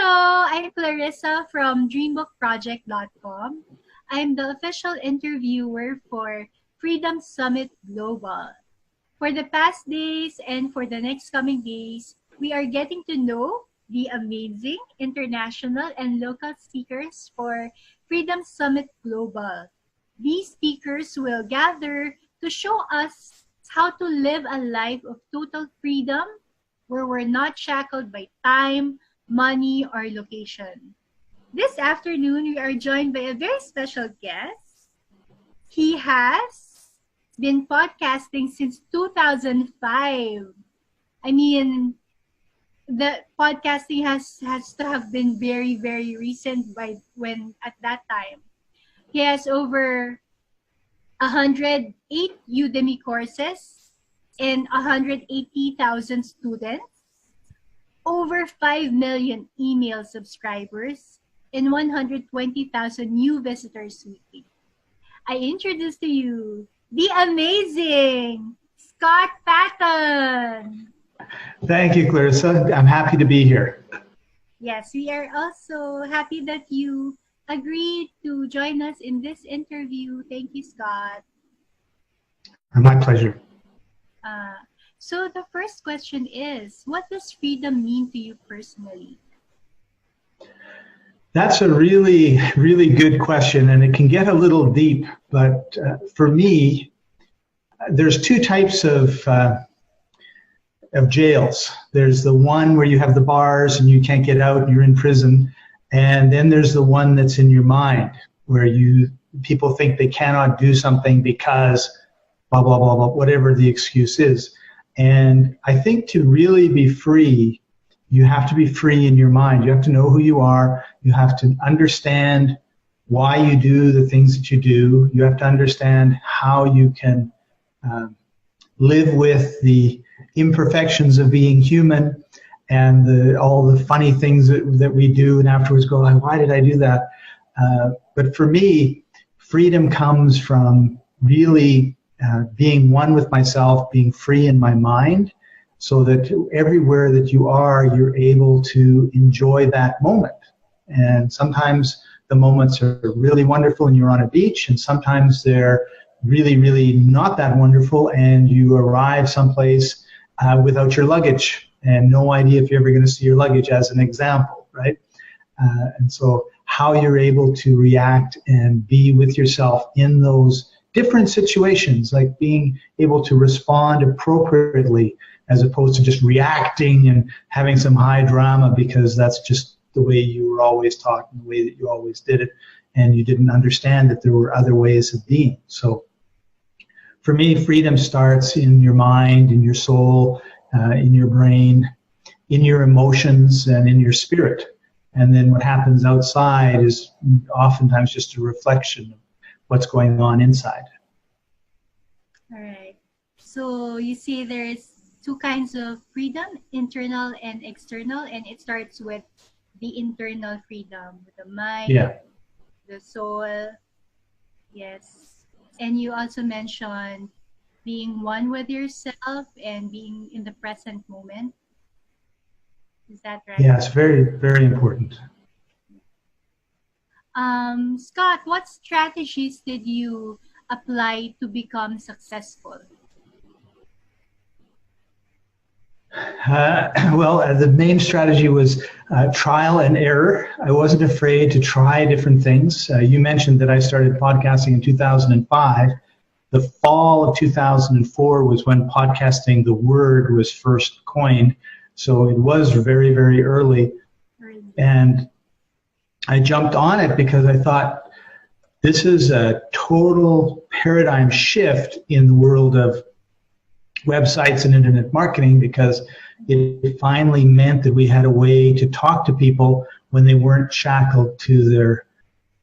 I'm Clarissa from dreambookproject.com. I'm the official interviewer for Freedom Summit Global. For the past days and for the next coming days, we are getting to know the amazing international and local speakers for Freedom Summit Global. These speakers will gather to show us how to live a life of total freedom where we're not shackled by time, money, or location. This afternoon, we are joined by a very special guest. He has been podcasting since 2005. I mean, the podcasting has to have been very, very recent by when at that time. He has over 108 Udemy courses and 180,000 students, over 5 million email subscribers, and 120,000 new visitors weekly. I introduce to you the amazing Scott Paton. Thank you, Clarissa. I'm happy to be here. Yes, we are also happy that you agreed to join us in this interview. Thank you, Scott. My pleasure. So the first question is, what does freedom mean to you personally? That's a really, really good question, and it can get a little deep. But for me, there's two types of jails. There's the one where you have the bars and you can't get out and you're in prison. And then there's the one that's in your mind where people think they cannot do something because blah, blah, blah, blah, whatever the excuse is. And I think to really be free, you have to be free in your mind. You have to know who you are. You have to understand why you do the things that you do. You have to understand how you can live with the imperfections of being human and all the funny things that we do and afterwards go, why did I do that? But for me, freedom comes from really being one with myself, being free in my mind, so that everywhere that you are, you're able to enjoy that moment. And sometimes the moments are really wonderful and you're on a beach, and sometimes they're really, really not that wonderful and you arrive someplace without your luggage and no idea if you're ever going to see your luggage, as an example, right? And so how you're able to react and be with yourself in those different situations, like being able to respond appropriately as opposed to just reacting and having some high drama because that's just the way you were always taught and the way that you always did it, and you didn't understand that there were other ways of being. So for me, freedom starts in your mind, in your soul, in your brain, in your emotions, and in your spirit. And then what happens outside is oftentimes just a reflection of what's going on inside. All right. So you see there's two kinds of freedom, internal and external, and it starts with the internal freedom, with the mind, the soul. Yes. And you also mentioned being one with yourself and being in the present moment. Is that right? Yeah, it's very, very important. Scott, what strategies did you apply to become successful? The main strategy was trial and error. I wasn't afraid to try different things. You mentioned that I started podcasting in 2005. The fall of 2004 was when podcasting, the word, was first coined. So it was very, very early. And I jumped on it because I thought this is a total paradigm shift in the world of websites and internet marketing, because it finally meant that we had a way to talk to people when they weren't shackled to their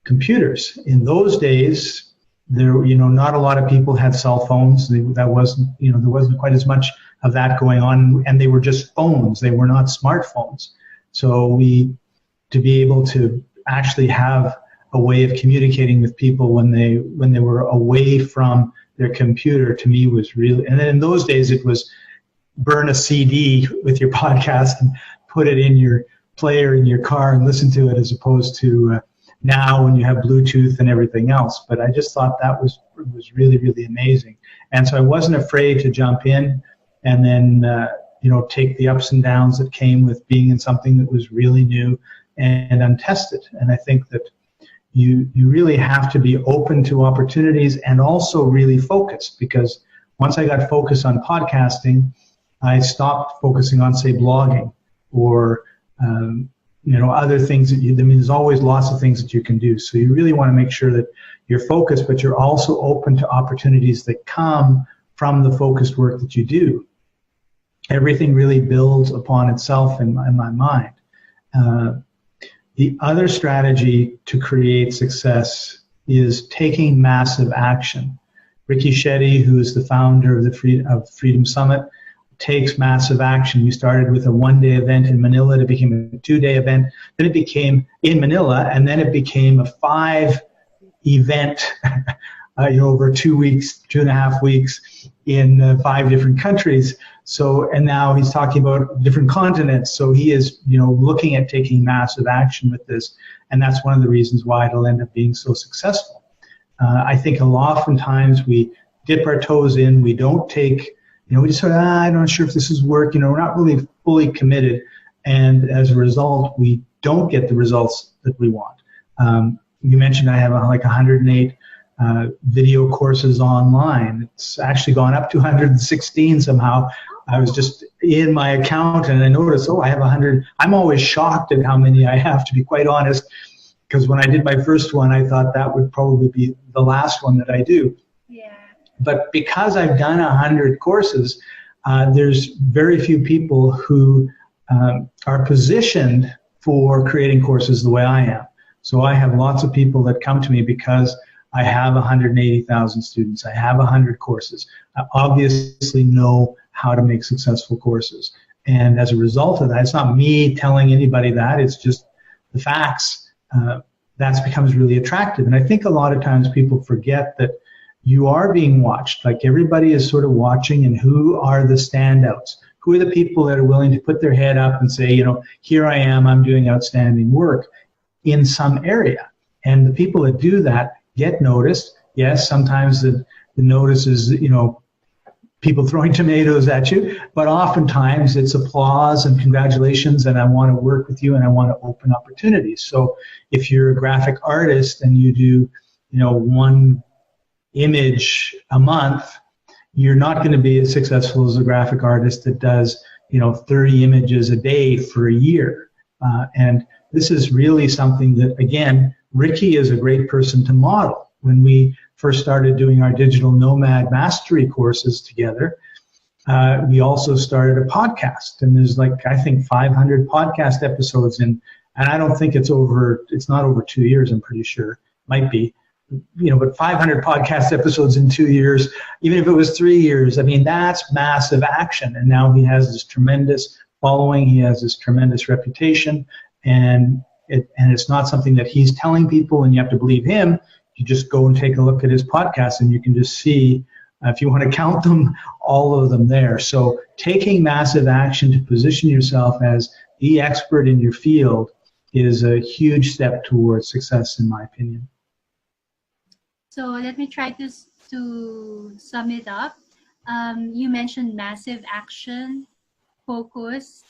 computers. In those days, not a lot of people had cell phones. There wasn't quite as much of that going on, and they were just phones. They were not smartphones. So to be able to actually have a way of communicating with people when they were away from their computer, to me, was really, and then in those days it was burn a CD with your podcast and put it in your player in your car and listen to it as opposed to now when you have Bluetooth and everything else. But I just thought that was really, really amazing. And so I wasn't afraid to jump in and then, take the ups and downs that came with being in something that was really new and untested. And I think that you really have to be open to opportunities and also really focused, because once I got focused on podcasting, I stopped focusing on, say, blogging or other things there's always lots of things that you can do. So you really want to make sure that you're focused, but you're also open to opportunities that come from the focused work that you do. Everything really builds upon itself in my mind. The other strategy to create success is taking massive action. Ricky Shetty, who is the founder of the Freedom Summit, takes massive action. We started with a one-day event in Manila. It became a two-day event. Then it became in Manila, and then it became a 5-event, over 2 weeks, 2.5 weeks in 5 different countries. So, and now he's talking about different continents. So he is, looking at taking massive action with this, and that's one of the reasons why it'll end up being so successful. I think oftentimes we dip our toes in. We don't take. We just sort of, I'm not sure if this is work. We're not really fully committed, and as a result, we don't get the results that we want. You mentioned I have like 108 video courses online. It's actually gone up to 116 somehow. I was just in my account and I noticed, I have 100. I'm always shocked at how many I have, to be quite honest, because when I did my first one, I thought that would probably be the last one that I do. But because I've done 100 courses, there's very few people who are positioned for creating courses the way I am. So I have lots of people that come to me because I have 180,000 students. I have 100 courses. I obviously know how to make successful courses. And as a result of that, it's not me telling anybody that, it's just the facts. That becomes really attractive. And I think a lot of times people forget that you are being watched. Like, everybody is sort of watching, and who are the standouts? Who are the people that are willing to put their head up and say, here I am, I'm doing outstanding work in some area. And the people that do that get noticed. Yes, sometimes the notice is, people throwing tomatoes at you, but oftentimes it's applause and congratulations, and I want to work with you and I want to open opportunities. So if you're a graphic artist and you do, one image a month, you're not going to be as successful as a graphic artist that does 30 images a day for a year. And this is really something that, again, Ricky is a great person to model. When we first started doing our digital nomad mastery courses together, we also started a podcast, and there's I think 500 podcast episodes in, and I don't think it's not over 2 years, I'm pretty sure, might be. But 500 podcast episodes in 2 years, even if it was 3 years, that's massive action. And now he has this tremendous following, he has this tremendous reputation, and it's not something that he's telling people and you have to believe him. You just go and take a look at his podcast and you can just see, if you want to count them, all of them there. So taking massive action to position yourself as the expert in your field is a huge step towards success, in my opinion. So let me try to sum it up. You mentioned massive action, focus.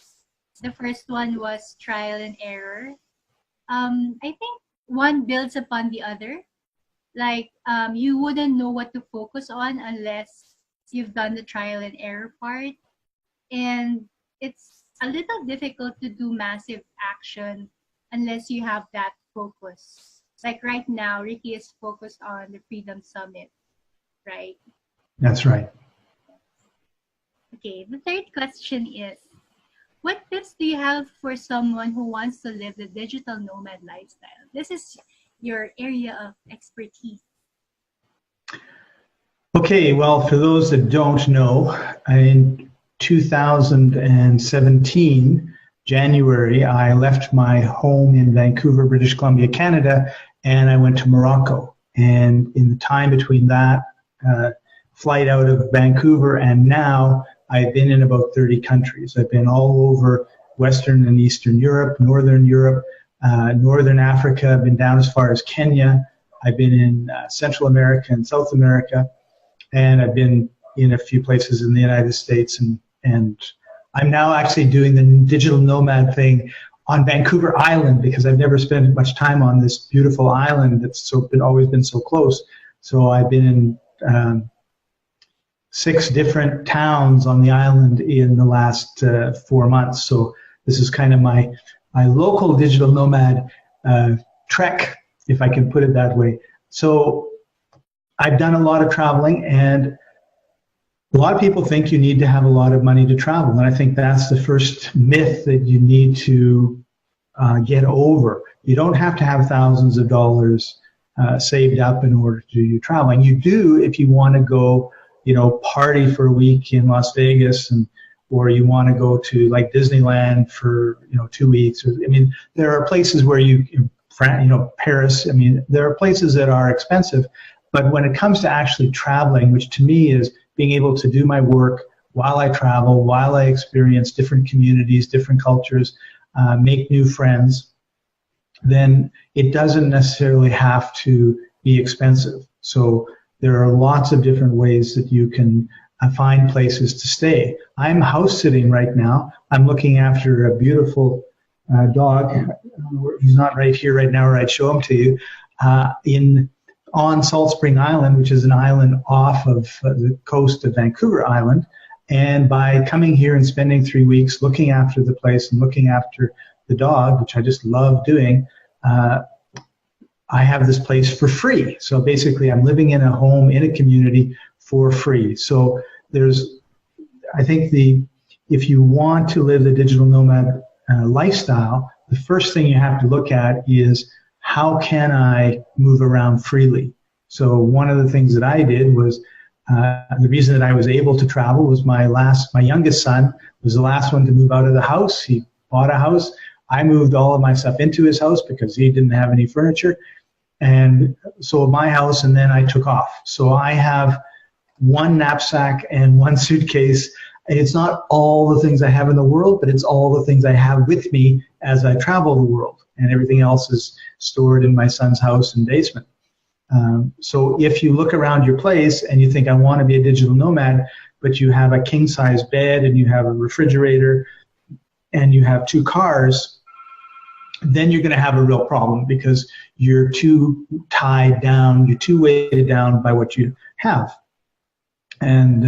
The first one was trial and error. I think one builds upon the other. You wouldn't know what to focus on unless you've done the trial and error part. And it's a little difficult to do massive action unless you have that focus. Like right now, Ricky is focused on the Freedom Summit, right? That's right. Okay, the third question is, what tips do you have for someone who wants to live the digital nomad lifestyle? This is your area of expertise. Okay, well, for those that don't know, in 2017, January, I left my home in Vancouver, British Columbia, Canada, and I went to Morocco. And in the time between that flight out of Vancouver and now, I've been in about 30 countries. I've been all over Western and Eastern Europe, Northern Africa. I've been down as far as Kenya. I've been in Central America and South America, and I've been in a few places in the United States. And I'm now actually doing the digital nomad thing on Vancouver Island because I've never spent much time on this beautiful island that's always been so close. So I've been in 6 different towns on the island in the last 4 months. So this is kind of my local digital nomad trek, if I can put it that way. So I've done a lot of traveling, and a lot of people think you need to have a lot of money to travel. And I think that's the first myth that you need to get over. You don't have to have thousands of dollars saved up in order to do your traveling. You do if you want to go, party for a week in Las Vegas, or you want to go to like Disneyland for 2 weeks. There are places where Paris. There are places that are expensive, but when it comes to actually traveling, which to me is being able to do my work while I travel, while I experience different communities, different cultures, make new friends, then it doesn't necessarily have to be expensive. So there are lots of different ways that you can find places to stay. I'm house sitting right now. I'm looking after a beautiful dog. He's not right here right now, or I'd show him to you. On Salt Spring Island, which is an island off of the coast of Vancouver Island. And by coming here and spending 3 weeks looking after the place and looking after the dog, which I just love doing, I have this place for free. So basically I'm living in a home, in a community for free. So I think if you want to live the digital nomad lifestyle, the first thing you have to look at is, how can I move around freely? So one of the things that I did was, the reason that I was able to travel was my youngest son was the last one to move out of the house. He bought a house. I moved all of my stuff into his house because he didn't have any furniture, and sold my house, and then I took off. So I have one knapsack and one suitcase. It's not all the things I have in the world, but it's all the things I have with me as I travel the world, and everything else is stored in my son's house and basement. So if you look around your place and you think, I want to be a digital nomad, but you have a king-size bed and you have a refrigerator and you have 2 cars, then you're going to have a real problem, because you're too tied down, you're too weighted down by what you have. And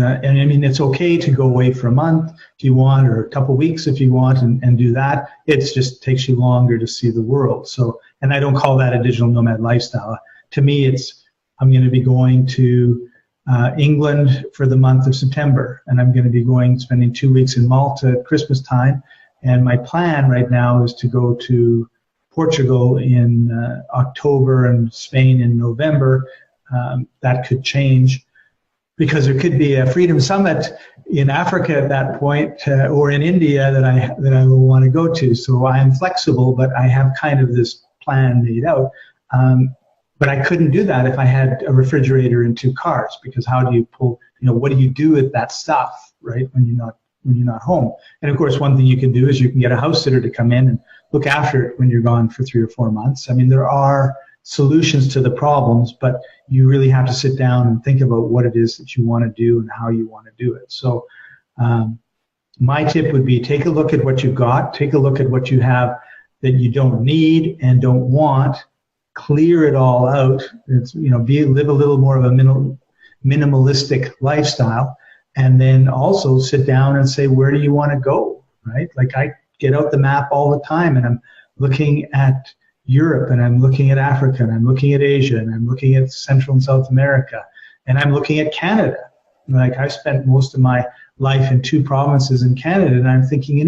it's okay to go away for a month if you want, or a couple of weeks if you want, and do that. It just takes you longer to see the world. So, and I don't call that a digital nomad lifestyle. To me, I'm going to be going to England for the month of September, and I'm going to be spending 2 weeks in Malta at Christmas time. And my plan right now is to go to Portugal in October and Spain in November. That could change, because there could be a Freedom Summit in Africa at that point, or in India that I will want to go to. So I am flexible, but I have kind of this plan made out. But I couldn't do that if I had a refrigerator and 2 cars, because how do you pull? What do you do with that stuff, right? When you're not home. And of course, one thing you can do is you can get a house sitter to come in and look after it when you're gone for 3 or 4 months. There are solutions to the problems, but you really have to sit down and think about what it is that you want to do and how you want to do it. So my tip would be, take a look at what you've got, take a look at what you have that you don't need and don't want, clear it all out. Live a little more of a minimalistic lifestyle, and then also sit down and say, where do you want to go, right? Like, I get out the map all the time, and I'm looking at Europe, and I'm looking at Africa, and I'm looking at Asia, and I'm looking at Central and South America, and I'm looking at Canada. Like, I spent most of my life in 2 provinces in Canada, and I'm thinking,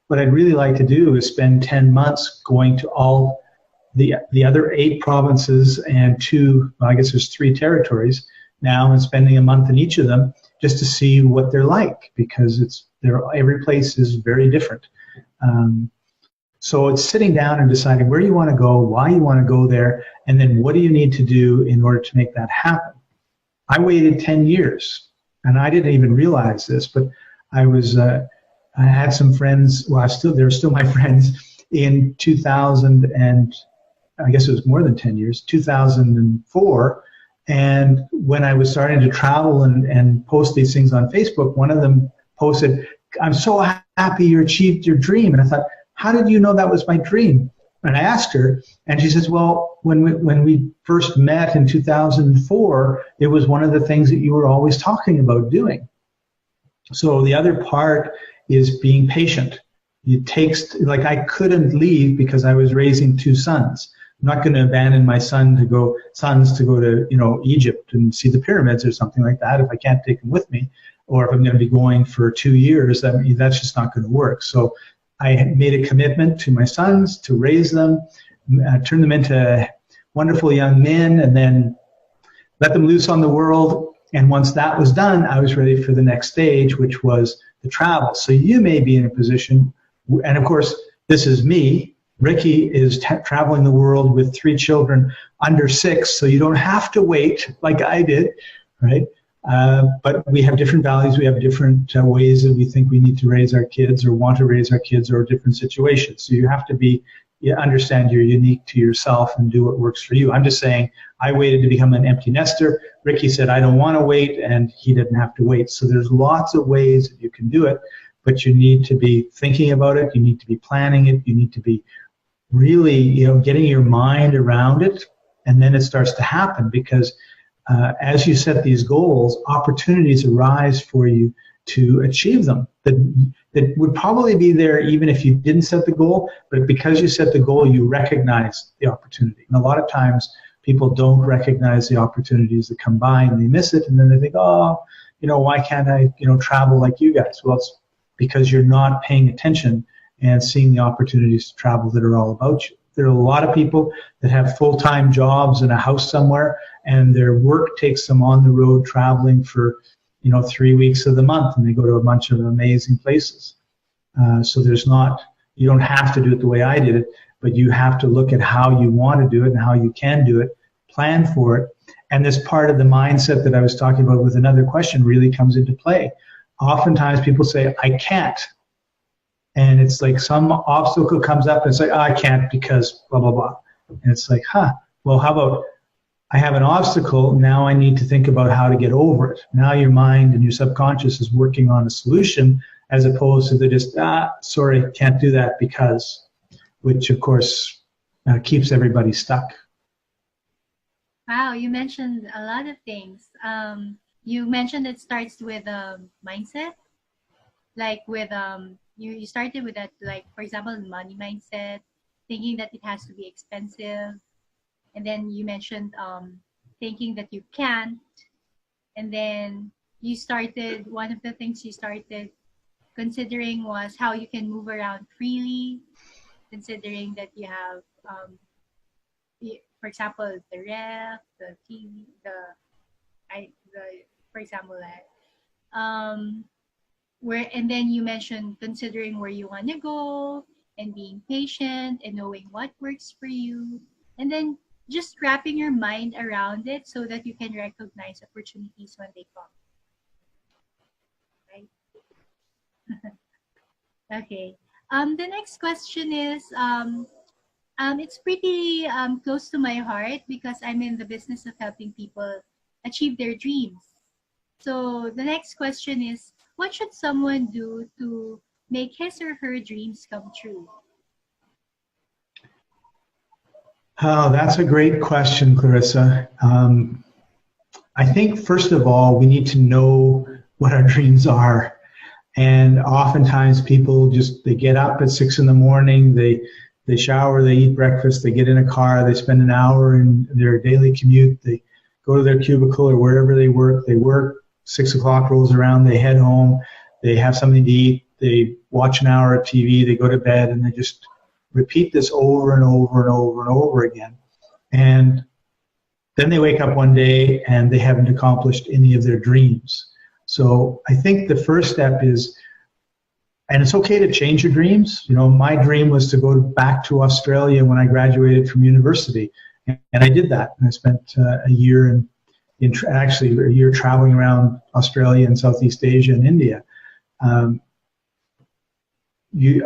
what I'd really like to do is spend 10 months going to all the other 8 provinces and 2, I guess there's 3 territories now, and spending a month in each of them just to see what they're like, because every place is very different. So it's sitting down and deciding where you want to go, why you want to go there, and then what do you need to do in order to make that happen. I waited 10 years, and I didn't even realize this, but I was I had some friends, well, they're still my friends, in 2000, and I guess it was more than 10 years, 2004. And when I was starting to travel and post these things on Facebook, one of them posted, "I'm so happy you achieved your dream." And I thought, how did you know that was my dream? And I asked her, and she says, well, when we first met in 2004, it was one of the things that you were always talking about doing. So the other part is being patient. It takes, like, I couldn't leave because I was raising two sons. I'm not going to abandon my sons to go to, Egypt and see the pyramids or something like that if I can't take them with me, or if I'm going to be going for 2 years. That's just not going to work. So I made a commitment to my sons to raise them, turn them into wonderful young men, and then let them loose on the world. And once that was done, I was ready for the next stage, which was the travel. So you may be in a position, and of course, this is me. Ricky is traveling the world with 3 children under 6, so you don't have to wait like I did, right? But we have different values. We have different ways that we think we need to raise our kids or want to raise our kids, or different situations. So you have to understand you're unique to yourself and do what works for you. I'm just saying I waited to become an empty nester. Ricky said, I don't want to wait, and he didn't have to wait. So there's lots of ways that you can do it, but you need to be thinking about it. You need to be planning it. You need to be really, getting your mind around it, and then it starts to happen, because as you set these goals, opportunities arise for you to achieve them that would probably be there even if you didn't set the goal, but because you set the goal, you recognize the opportunity. And a lot of times people don't recognize the opportunities that come by, and they miss it, and then they think, oh, why can't I, travel like you guys? Well, it's because you're not paying attention and seeing the opportunities to travel that are all about you. There are a lot of people that have full-time jobs in a house somewhere, and their work takes them on the road traveling for 3 weeks of the month, and they go to a bunch of amazing places. So you don't have to do it the way I did it, but you have to look at how you want to do it and how you can do it, plan for it. And this part of the mindset that I was talking about with another question really comes into play. Oftentimes people say, I can't. And it's like some obstacle comes up and it's like, oh, I can't because blah, blah, blah. And it's like, well, how about I have an obstacle, now I need to think about how to get over it. Now your mind and your subconscious is working on a solution, as opposed to just, sorry, can't do that because, which of course keeps everybody stuck. Wow, you mentioned a lot of things. You mentioned it starts with mindset, like with you started with that, like, for example, money mindset, thinking that it has to be expensive. And then you mentioned thinking that you can't. And then one of the things you started considering was how you can move around freely, considering that you have, for example, the ref, the TV, for example, and then you mentioned considering where you want to go and being patient and knowing what works for you, and then just wrapping your mind around it so that you can recognize opportunities when they come. Right? Okay. The next question is, it's pretty close to my heart because I'm in the business of helping people achieve their dreams. So the next question is, what should someone do to make his or her dreams come true? Oh, that's a great question, Clarissa. I think, first of all, we need to know what our dreams are. And oftentimes people they get up at 6 in the morning, they shower, they eat breakfast, they get in a car, they spend an hour in their daily commute, they go to their cubicle or wherever they work, 6 o'clock rolls around, they head home, they have something to eat, they watch an hour of TV, they go to bed, and they just repeat this over and over and over and over again. And then they wake up one day and they haven't accomplished any of their dreams. So I think the first step is, and it's okay to change your dreams. My dream was to go back to Australia when I graduated from university. And I did that. And I spent a year actually a year traveling around Australia and Southeast Asia and India.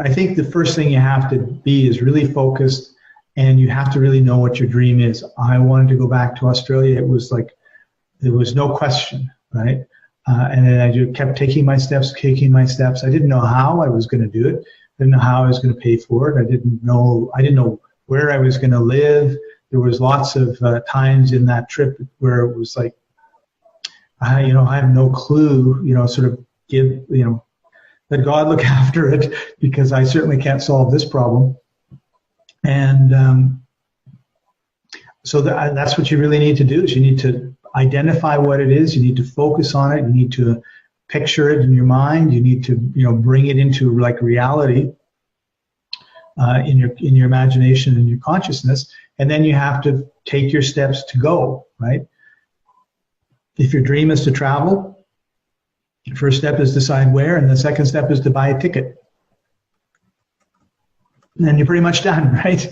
I think the first thing you have to be is really focused, and you have to really know what your dream is. I wanted to go back to Australia. It was like, there was no question, right? And then I just kept taking my steps. I didn't know how I was going to do it. I didn't know how I was going to pay for it. I didn't know where I was going to live. There was lots of times in that trip where it was like, I have no clue, sort of let God look after it, because I certainly can't solve this problem. And so that's what you really need to do, is you need to identify what it is. You need to focus on it. You need to picture it in your mind. You need to, bring it into like reality in your imagination and your consciousness. And then you have to take your steps to go, right? If your dream is to travel, the first step is decide where, and the second step is to buy a ticket. And then you're pretty much done, right?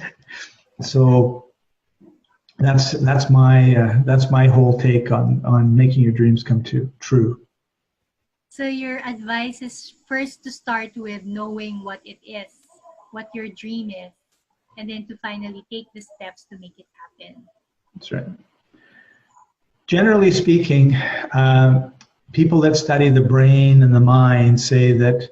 So that's my whole take on making your dreams come true. So your advice is first to start with knowing what it is, what your dream is, and then to finally take the steps to make it happen. That's right. Generally speaking, people that study the brain and the mind say that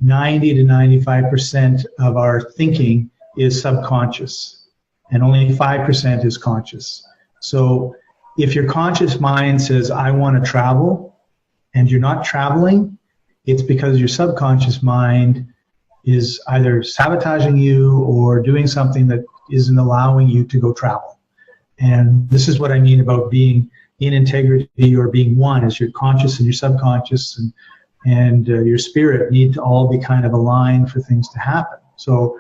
90 to 95% of our thinking is subconscious, and only 5% is conscious. So if your conscious mind says, I want to travel, and you're not traveling, it's because your subconscious mind is either sabotaging you or doing something that isn't allowing you to go travel. And this is what I mean about being in integrity, or being one, is your conscious and your subconscious and your spirit need to all be kind of aligned for things to happen. So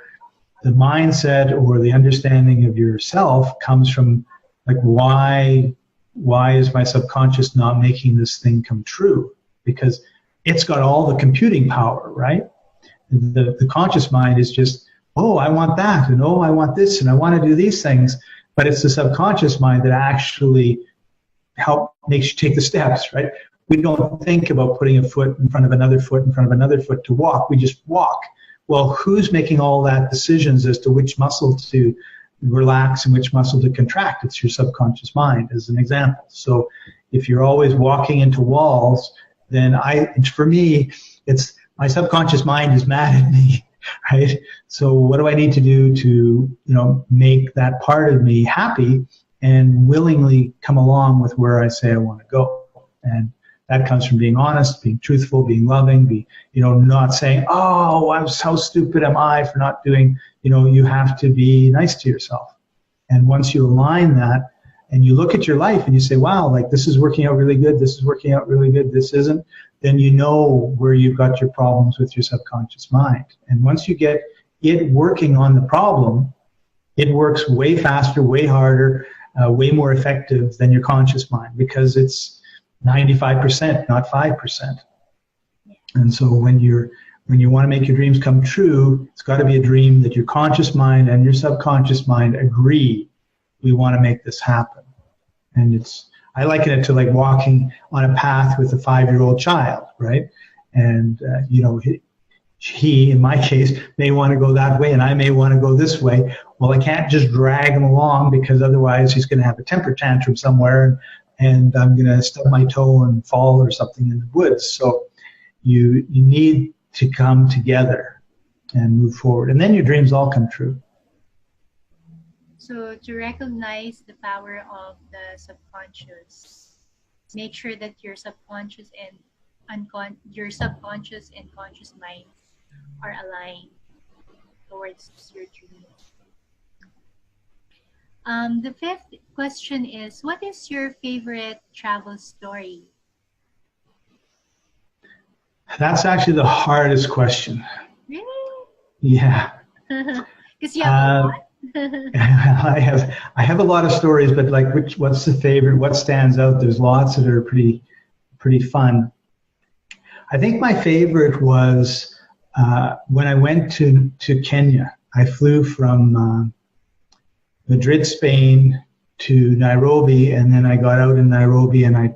the mindset or the understanding of yourself comes from, like, why is my subconscious not making this thing come true? Because it's got all the computing power, right? The conscious mind is just, oh, I want that, and oh, I want this, and I want to do these things. But it's the subconscious mind that actually makes you take the steps, right? We don't think about putting a foot in front of another foot in front of another foot to walk. We just walk. Well, who's making all that decisions as to which muscle to relax and which muscle to contract? It's your subconscious mind, as an example. So if you're always walking into walls, then for me, it's my subconscious mind is mad at me, right? So what do I need to do to, make that part of me happy and willingly come along with where I say I want to go? And that comes from being honest, being truthful, being loving, not saying, oh, how stupid am I for not doing, you have to be nice to yourself. And once you align that and you look at your life and you say, wow, like, this is working out really good, this is working out really good, this isn't, then you know where you've got your problems with your subconscious mind. And once you get it working on the problem, it works way faster, way harder, way more effective than your conscious mind, because it's 95%, not 5%. And so when you want to make your dreams come true, it's got to be a dream that your conscious mind and your subconscious mind agree, we want to make this happen. And I liken it to like walking on a path with a 5-year-old child, right? And he, in my case, may want to go that way, and I may want to go this way. Well, I can't just drag him along, because otherwise he's going to have a temper tantrum somewhere, and I'm going to stub my toe and fall or something in the woods. So you need to come together and move forward, and then your dreams all come true. So to recognize the power of the subconscious, make sure that your subconscious and conscious minds are aligned towards your dream. The fifth question is, what is your favorite travel story? That's actually the hardest question. Really? Yeah. Because you have a lot. I have a lot of stories, but like, what's the favorite? What stands out? There's lots that are pretty fun. I think my favorite was when I went to Kenya. I flew from Madrid, Spain to Nairobi, and then I got out in Nairobi and I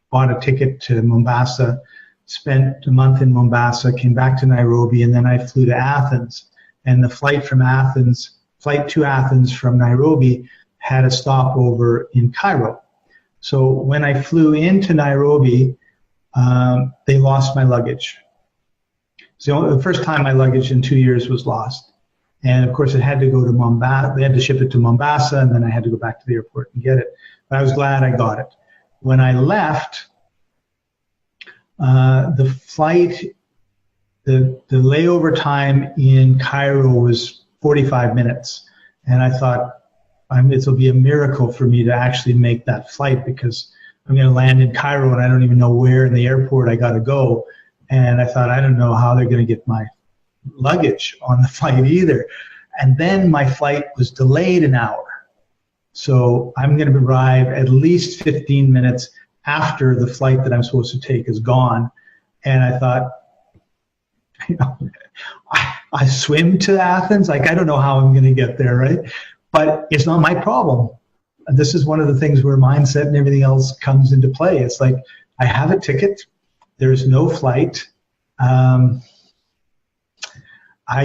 bought a ticket to Mombasa spent a month in Mombasa, came back to Nairobi, and then I flew to Athens. And the flight to Athens from Nairobi had a stopover in Cairo. So when I flew into Nairobi, they lost my luggage. So the first time my luggage in 2 years was lost. And of course it had to go to Mombasa. They had to ship it to Mombasa, and then I had to go back to the airport and get it. But I was glad I got it. When I left, the flight, the layover time in Cairo was 45 minutes. And I thought, this will be a miracle for me to actually make that flight, because I'm going to land in Cairo and I don't even know where in the airport I got to go. And I thought, I don't know how they're going to get my luggage on the flight either. And then my flight was delayed an hour. So I'm going to arrive at least 15 minutes after the flight that I'm supposed to take is gone. And I thought, I swim to Athens. Like, I don't know how I'm going to get there, right? But it's not my problem. This is one of the things where mindset and everything else comes into play. It's like, I have a ticket. There's no flight. I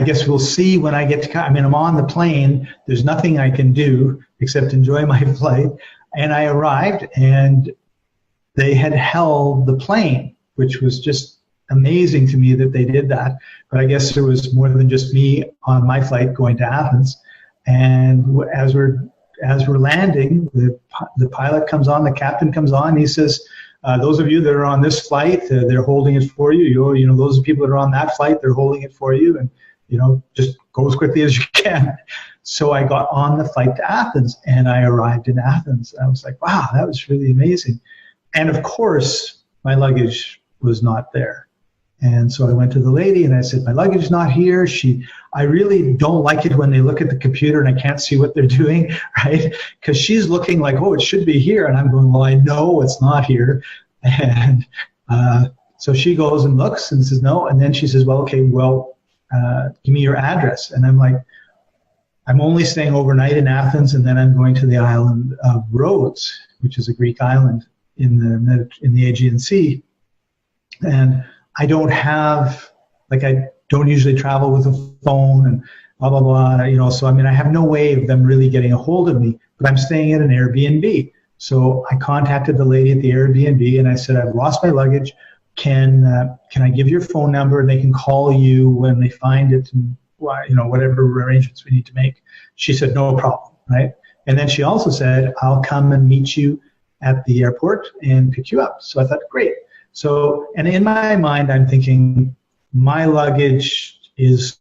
guess we'll see when I get to, I'm on the plane. There's nothing I can do except enjoy my flight. And I arrived, and they had held the plane, which was just amazing to me that they did that. But I guess there was more than just me on my flight going to Athens. And as we're landing, the pilot comes on, the captain comes on, he says, those of you that are on this flight, they're holding it for you. You know, those people that are on that flight, they're holding it for you. And, just go as quickly as you can. So I got on the flight to Athens, and I arrived in Athens. I was like, wow, that was really amazing. And of course, my luggage was not there. And so I went to the lady and I said, my luggage is not here. I really don't like it when they look at the computer and I can't see what they're doing, right? Because she's looking like, oh, it should be here. And I'm going, well, I know it's not here. And so she goes and looks and says, no. And then she says, well, okay, give me your address. And I'm like, I'm only staying overnight in Athens, and then I'm going to the island of Rhodes, which is a Greek island in the Aegean Sea. And I don't usually travel with a phone and blah, blah, blah, so I have no way of them really getting a hold of me, but I'm staying at an Airbnb. So I contacted the lady at the Airbnb and I said, I've lost my luggage. Can I give your phone number and they can call you when they find it, and whatever arrangements we need to make. She said, no problem, right? And then she also said, I'll come and meet you at the airport and pick you up. So I thought, great. So, and in my mind, I'm thinking, my luggage is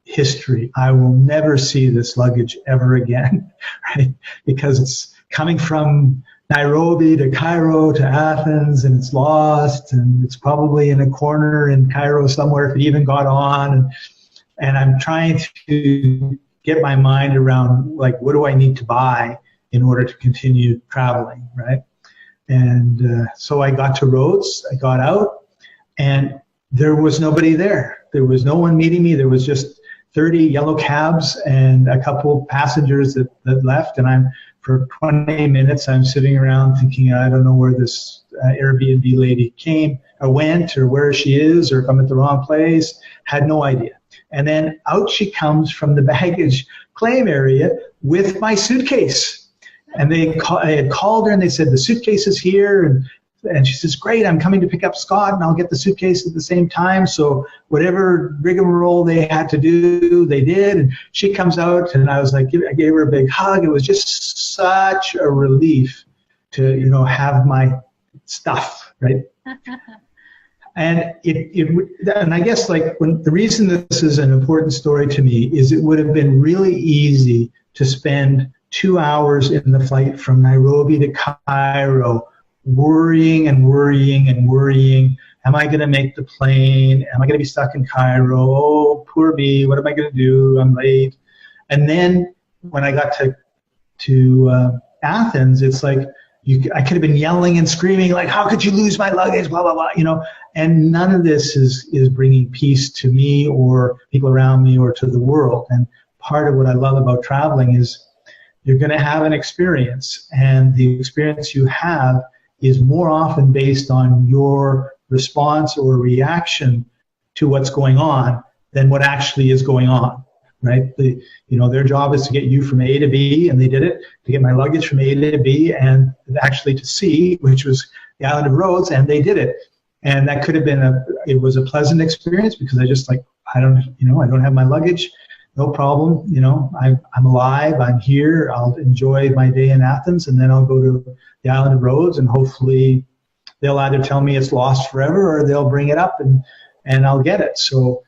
history. I will never see this luggage ever again, right? Because it's coming from Nairobi to Cairo to Athens, and it's lost, and it's probably in a corner in Cairo somewhere if it even got on. And I'm trying to get my mind around, like, what do I need to buy in order to continue traveling, right? And so I got to Rhodes, I got out, and there was nobody there. There was no one meeting me. There was just 30 yellow cabs and a couple passengers that left. And for 20 minutes, I'm sitting around thinking, I don't know where this Airbnb lady came or went, or where she is, or if I'm at the wrong place. Had no idea. And then out she comes from the baggage claim area with my suitcase. And I had called her and they said, the suitcase is here. And she says, great, I'm coming to pick up Scott and I'll get the suitcase at the same time. So whatever rigmarole they had to do, they did. And she comes out and I was like, I gave her a big hug. It was just such a relief to, have my stuff, right? And and I guess the reason this is an important story to me is it would have been really easy to spend 2 hours in the flight from Nairobi to Cairo worrying and worrying and worrying. Am I going to make the plane? Am I going to be stuck in Cairo? Oh, poor me. What am I going to do? I'm late. And then when I got to Athens, it's like I could have been yelling and screaming, like, how could you lose my luggage, blah, blah, blah, And none of this is bringing peace to me or people around me or to the world. And part of what I love about traveling is you're going to have an experience, and the experience you have is more often based on your response or reaction to what's going on than what actually is going on, right? Their job is to get you from A to B, and they did it, to get my luggage from A to B and actually to C, which was the island of Rhodes, and they did it. And that could have been it was a pleasant experience because I just I don't have my luggage, no problem. I'm alive, I'm here, I'll enjoy my day in Athens, and then I'll go to the island of Rhodes, and hopefully they'll either tell me it's lost forever or they'll bring it up and I'll get it. So,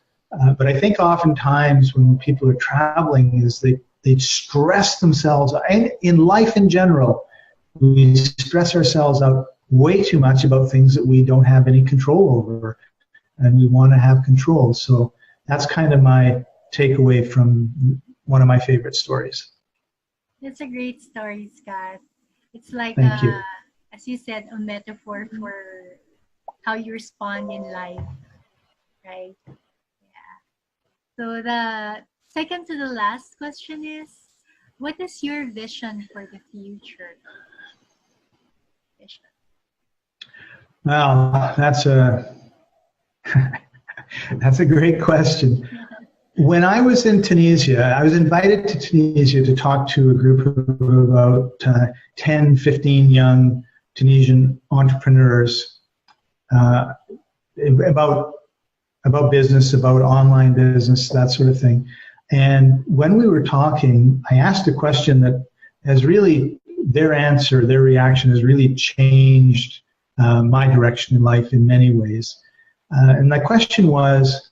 but I think oftentimes when people are traveling is they stress themselves, and in life in general, we stress ourselves out way too much about things that we don't have any control over, and we want to have control. So that's kind of my takeaway from one of my favorite stories. That's a great story, Scott. It's like, Thank you. as you said, a metaphor for how you respond in life, right? Yeah. So the second to the last question is, what is your vision for the future? Vision. Well, that's a great question. When I was in Tunisia, I was invited to Tunisia to talk to a group of about 10, 15 young Tunisian entrepreneurs about business, about online business, that sort of thing. And when we were talking, I asked a question that has really, their reaction has really changed my direction in life in many ways. And my question was,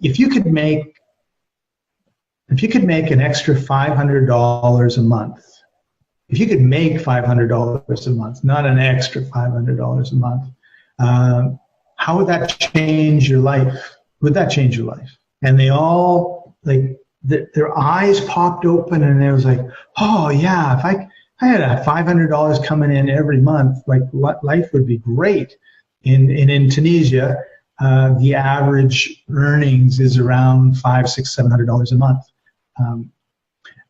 if you could make an extra $500 a month, if you could make $500 a month, not an extra $500 a month, how would that change your life? Would that change your life? And they all, their eyes popped open, and it was like, oh yeah, if I had a $500 coming in every month, life would be great. In Tunisia, the average earnings is around $500, $600, $700 a month.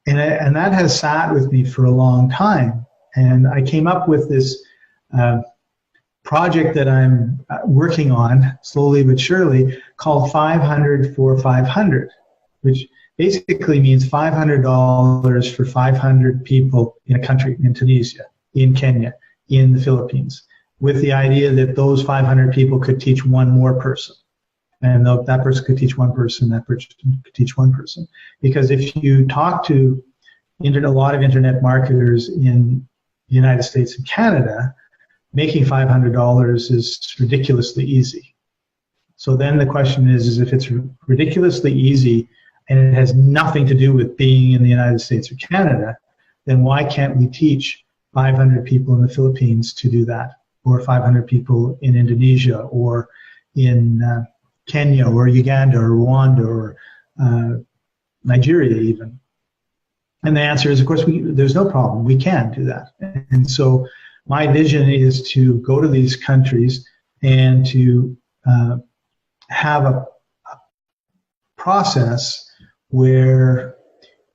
And that has sat with me for a long time. And I came up with this project that I'm working on slowly but surely called 500 for 500, which basically means $500 for 500 people in a country, in Tunisia, in Kenya, in the Philippines, with the idea that those 500 people could teach one more person. And that person could teach one person, that person could teach one person. Because if you talk to a lot of internet marketers in the United States and Canada, making $500 is ridiculously easy. So then the question is if it's ridiculously easy and it has nothing to do with being in the United States or Canada, then why can't we teach 500 people in the Philippines to do that? Or 500 people in Indonesia, or in Kenya, or Uganda, or Rwanda, or Nigeria even? And the answer is, of course, there's no problem. We can do that. And so my vision is to go to these countries and to have a process where,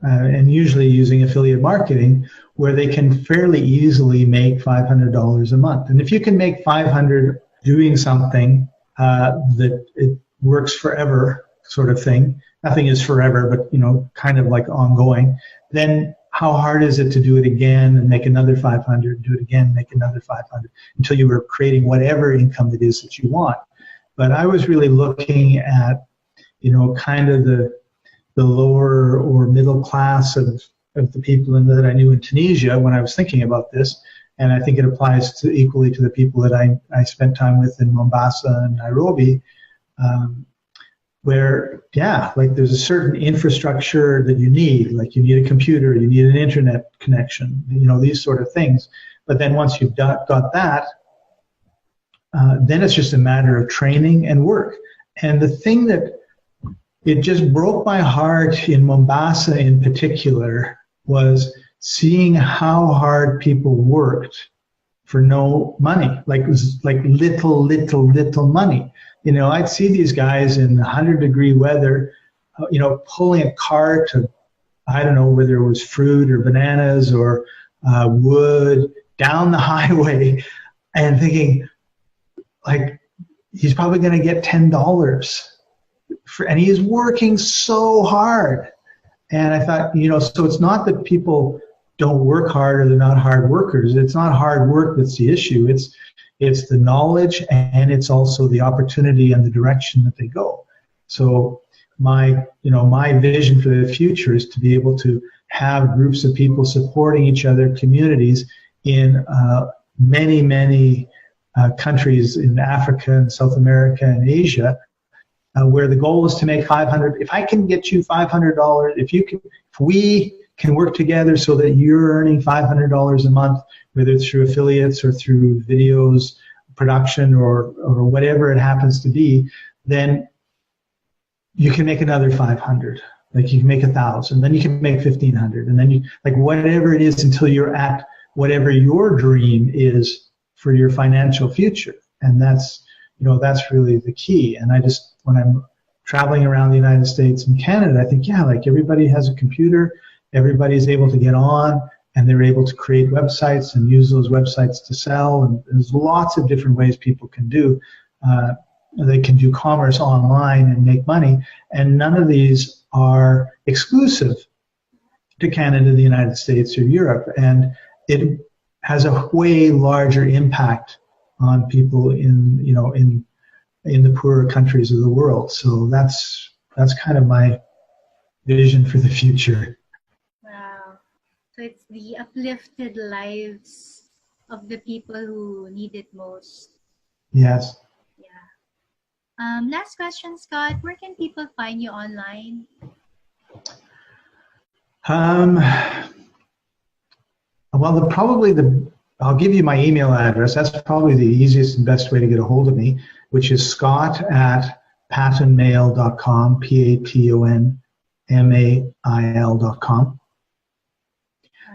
and usually using affiliate marketing, where they can fairly easily make $500 a month. And if you can make $500 doing something that it works forever, sort of thing, nothing is forever, but kind of like ongoing, then how hard is it to do it again and make another 500, do it again, make another 500, until you were creating whatever income it is that you want. But I was really looking at, kind of the lower or middle class of the people that I knew in Tunisia when I was thinking about this. And I think it applies equally to the people that I spent time with in Mombasa and Nairobi, where, there's a certain infrastructure that you need. Like you need a computer, you need an internet connection, these sort of things. But then once you've got that, then it's just a matter of training and work. And the thing that it just broke my heart in Mombasa in particular was seeing how hard people worked for no money. It was like little money. I'd see these guys in 100-degree weather, pulling a cart of, I don't know whether it was fruit or bananas or wood down the highway, and thinking, like, he's probably going to get $10 and he is working so hard. And I thought, so it's not that people don't work hard or they're not hard workers. It's not hard work that's the issue. It's the knowledge, and it's also the opportunity and the direction that they go. So my vision for the future is to be able to have groups of people supporting each other, communities in many, many countries in Africa and South America and Asia, where the goal is to make 500. If I can get you $500, if we can work together so that you're earning $500 a month, whether it's through affiliates or through videos, production, or whatever it happens to be, then you can make another 500. Like, you can make 1,000, then you can make 1,500, and then you, like, whatever it is, until you're at whatever your dream is for your financial future. And that's really the key. And when I'm traveling around the United States and Canada, I think, like, everybody has a computer, everybody's able to get on, and they're able to create websites and use those websites to sell. And there's lots of different ways people can do. They can do commerce online and make money, and none of these are exclusive to Canada, the United States, or Europe. And it has a way larger impact on people in the poorer countries of the world. So that's kind of my vision for the future. Wow. So it's the uplifted lives of the people who need it most. Yes. Yeah. Last question, Scott. Where can people find you online? Well, I'll give you my email address. That's probably the easiest and best way to get a hold of me, which is scott@patonmail.com, PATONMAIL.com.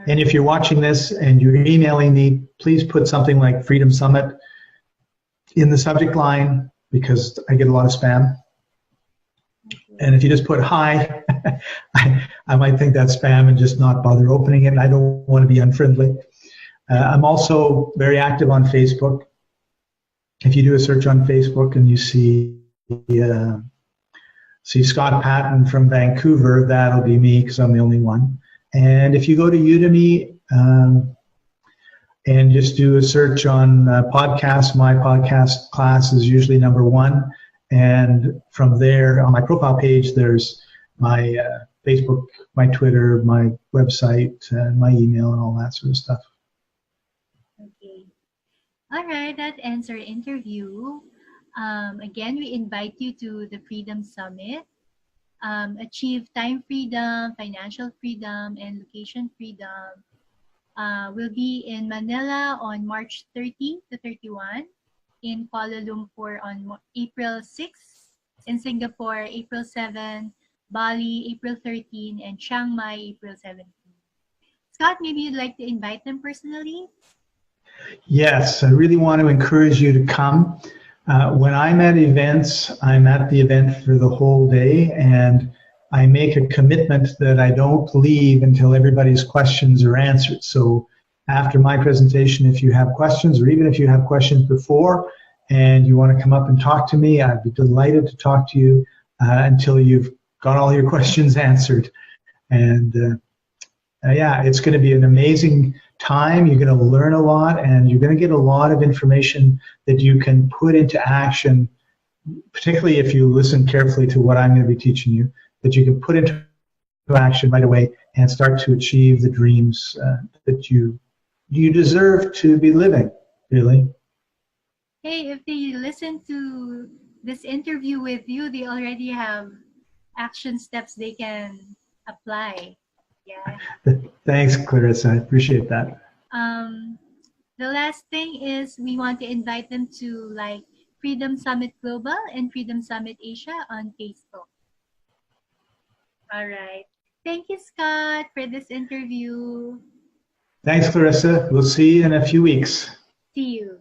And if you're watching this and you're emailing me, please put something like Freedom Summit in the subject line, because I get a lot of spam. And if you just put hi, I might think that's spam and just not bother opening it. I don't want to be unfriendly. I'm also very active on Facebook. If you do a search on Facebook and you see Scott Paton from Vancouver, that'll be me, because I'm the only one. And if you go to Udemy and just do a search on podcasts, my podcast class is usually number one. And from there, on my profile page, there's my Facebook, my Twitter, my website, and my email, and all that sort of stuff. Okay. All right, that ends our interview. Again, we invite you to the Freedom Summit. Achieve time freedom, financial freedom, and location freedom. Will be in Manila on March 30 to 31, in Kuala Lumpur on April 6, in Singapore April 7, Bali April 13, and Chiang Mai April 17. Scott, maybe you'd like to invite them personally? Yes, I really want to encourage you to come. When I'm at events, I'm at the event for the whole day, and I make a commitment that I don't leave until everybody's questions are answered. So after my presentation, if you have questions, or even if you have questions before and you want to come up and talk to me, I'd be delighted to talk to you until you've got all your questions answered. And it's going to be an amazing time. You're going to learn a lot, and you're going to get a lot of information that you can put into action, particularly if you listen carefully to what I'm going to be teaching you, that you can put into action right away and start to achieve the dreams that you deserve to be living, really. Hey, if they listen to this interview with you, they already have action steps they can apply. Yeah. Thanks, Clarissa. I appreciate that. The last thing is we want to invite them to like Freedom Summit Global and Freedom Summit Asia on Facebook. All right. Thank you, Scott, for this interview. Thanks, Clarissa. We'll see you in a few weeks. See you.